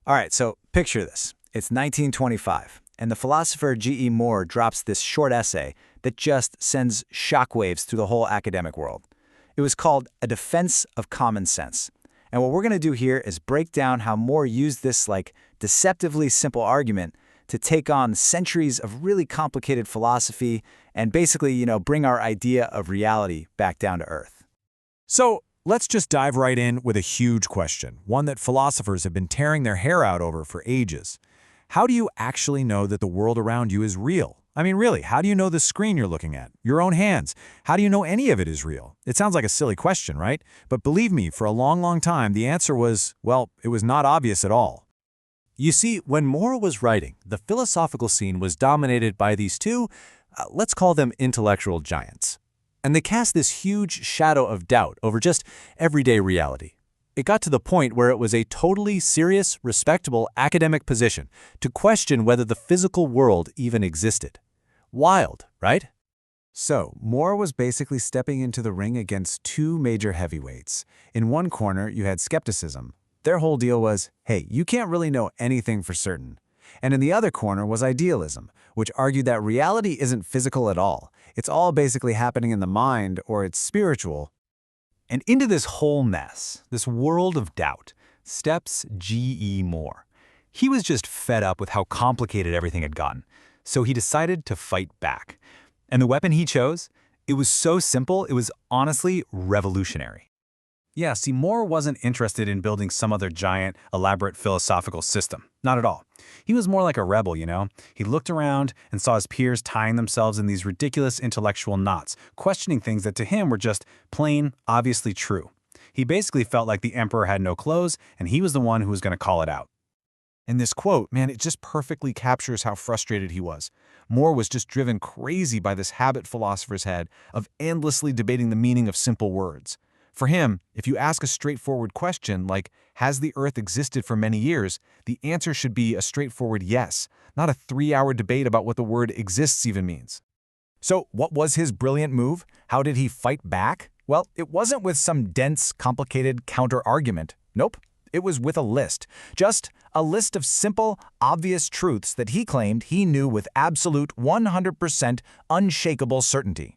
All right, so picture this. It's 1925, and the philosopher G.E. Moore drops this short essay that just sends shockwaves through the whole academic world. It was called A Defense of Common Sense. And what we're going to do here is break down how Moore used this deceptively simple argument to take on centuries of really complicated philosophy and basically, bring our idea of reality back down to earth. So let's just dive right in with a huge question, one that philosophers have been tearing their hair out over for ages. How do you actually know that the world around you is real? I mean, really, how do you know the screen you're looking at, your own hands? How do you know any of it is real? It sounds like a silly question, right? But believe me, for a long, long time, the answer was, well, it was not obvious at all. You see, when Moore was writing, the philosophical scene was dominated by these two, let's call them intellectual giants. And they cast this huge shadow of doubt over just everyday reality. It got to the point where it was a totally serious, respectable academic position to question whether the physical world even existed. Wild, right? So, Moore was basically stepping into the ring against two major heavyweights. In one corner, you had skepticism. Their whole deal was, hey, you can't really know anything for certain. And in the other corner was idealism, which argued that reality isn't physical at all. It's all basically happening in the mind, or it's spiritual. And into this whole mess, this world of doubt, steps G.E. Moore. He was just fed up with how complicated everything had gotten, so he decided to fight back. And the weapon he chose? It was so simple, it was honestly revolutionary. Yeah, see, Moore wasn't interested in building some other giant, elaborate philosophical system. Not at all. He was more like a rebel, He looked around and saw his peers tying themselves in these ridiculous intellectual knots, questioning things that to him were just plain, obviously true. He basically felt like the emperor had no clothes, and he was the one who was going to call it out. And this quote, man, it just perfectly captures how frustrated he was. Moore was just driven crazy by this habit philosophers had of endlessly debating the meaning of simple words. For him, if you ask a straightforward question like, has the Earth existed for many years, the answer should be a straightforward yes, not a 3-hour debate about what the word exists even means. So, what was his brilliant move? How did he fight back? Well, it wasn't with some dense, complicated counter-argument. Nope, it was with a list. Just a list of simple, obvious truths that he claimed he knew with absolute 100% unshakable certainty.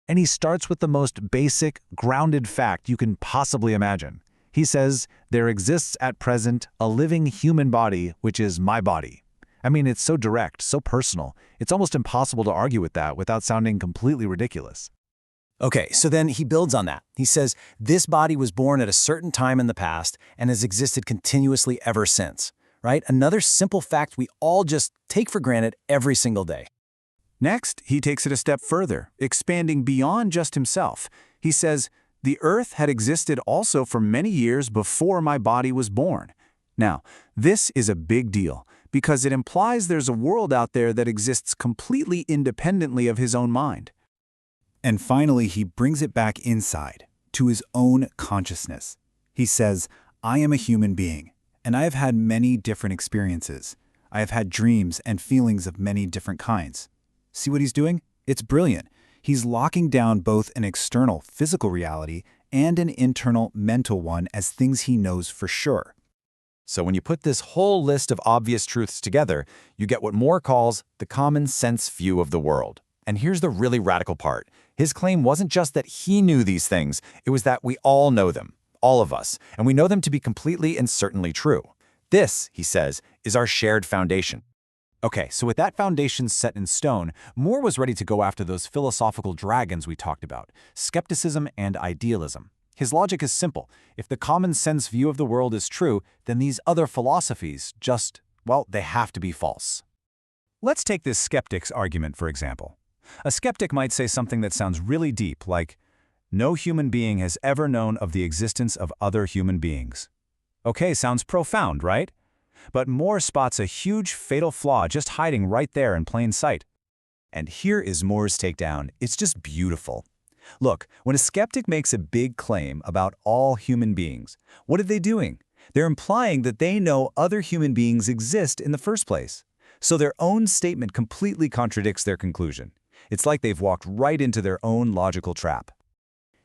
And he starts with the most basic, grounded fact you can possibly imagine. He says, there exists at present a living human body, which is my body. I mean, it's so direct, so personal. It's almost impossible to argue with that without sounding completely ridiculous. Okay, so then he builds on that. He says, this body was born at a certain time in the past and has existed continuously ever since, right? Another simple fact we all just take for granted every single day. Next, he takes it a step further, expanding beyond just himself. He says, the Earth had existed also for many years before my body was born. Now, this is a big deal because it implies there's a world out there that exists completely independently of his own mind. And finally, he brings it back inside, to his own consciousness. He says, I am a human being, and I have had many different experiences. I have had dreams and feelings of many different kinds. See what he's doing? It's brilliant. He's locking down both an external physical reality and an internal mental one as things he knows for sure. So when you put this whole list of obvious truths together, you get what Moore calls the common sense view of the world. And here's the really radical part. His claim wasn't just that he knew these things, it was that we all know them, all of us, and we know them to be completely and certainly true. This, he says, is our shared foundation. Okay, so with that foundation set in stone, Moore was ready to go after those philosophical dragons we talked about, skepticism and idealism. His logic is simple. If the common sense view of the world is true, then these other philosophies they have to be false. Let's take this skeptic's argument, for example. A skeptic might say something that sounds really deep, like, no human being has ever known of the existence of other human beings. Okay, sounds profound, right? But Moore spots a huge, fatal flaw just hiding right there in plain sight. And here is Moore's takedown. It's just beautiful. Look, when a skeptic makes a big claim about all human beings, what are they doing? They're implying that they know other human beings exist in the first place. So their own statement completely contradicts their conclusion. It's like they've walked right into their own logical trap.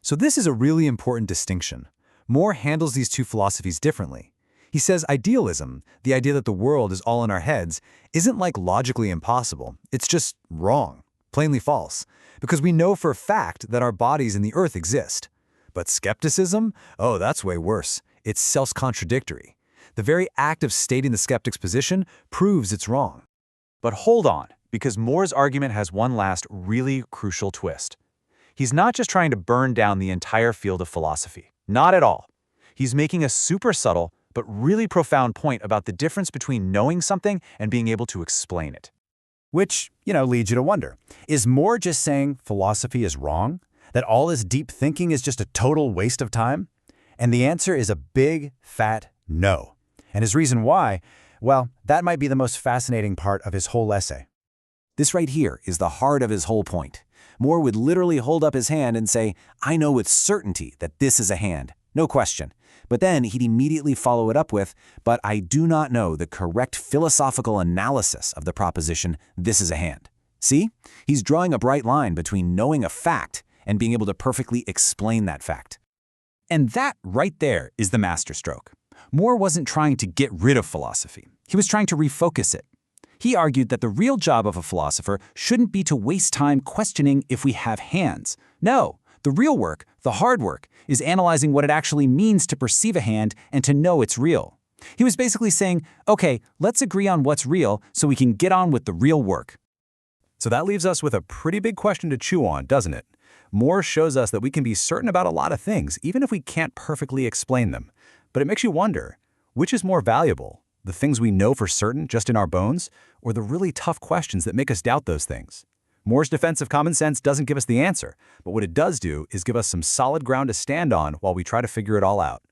So this is a really important distinction. Moore handles these two philosophies differently. He says idealism, the idea that the world is all in our heads, isn't like logically impossible. It's just wrong, plainly false, because we know for a fact that our bodies and the earth exist. But skepticism? Oh, that's way worse. It's self-contradictory. The very act of stating the skeptic's position proves it's wrong. But hold on, because Moore's argument has one last really crucial twist. He's not just trying to burn down the entire field of philosophy. Not at all. He's making a super subtle but really profound point about the difference between knowing something and being able to explain it. Which, leads you to wonder, is Moore just saying philosophy is wrong? That all this deep thinking is just a total waste of time? And the answer is a big, fat no. And his reason why, well, that might be the most fascinating part of his whole essay. This right here is the heart of his whole point. Moore would literally hold up his hand and say, "I know with certainty that this is a hand, no question." But then he'd immediately follow it up with, "But I do not know the correct philosophical analysis of the proposition, this is a hand." See? He's drawing a bright line between knowing a fact and being able to perfectly explain that fact. And that right there is the masterstroke. Moore wasn't trying to get rid of philosophy. He was trying to refocus it. He argued that the real job of a philosopher shouldn't be to waste time questioning if we have hands. No, the real work, the hard work, is analyzing what it actually means to perceive a hand and to know it's real. He was basically saying, okay, let's agree on what's real so we can get on with the real work. So that leaves us with a pretty big question to chew on, doesn't it? Moore shows us that we can be certain about a lot of things, even if we can't perfectly explain them. But it makes you wonder, which is more valuable? The things we know for certain just in our bones, or the really tough questions that make us doubt those things? Moore's defense of common sense doesn't give us the answer, but what it does do is give us some solid ground to stand on while we try to figure it all out.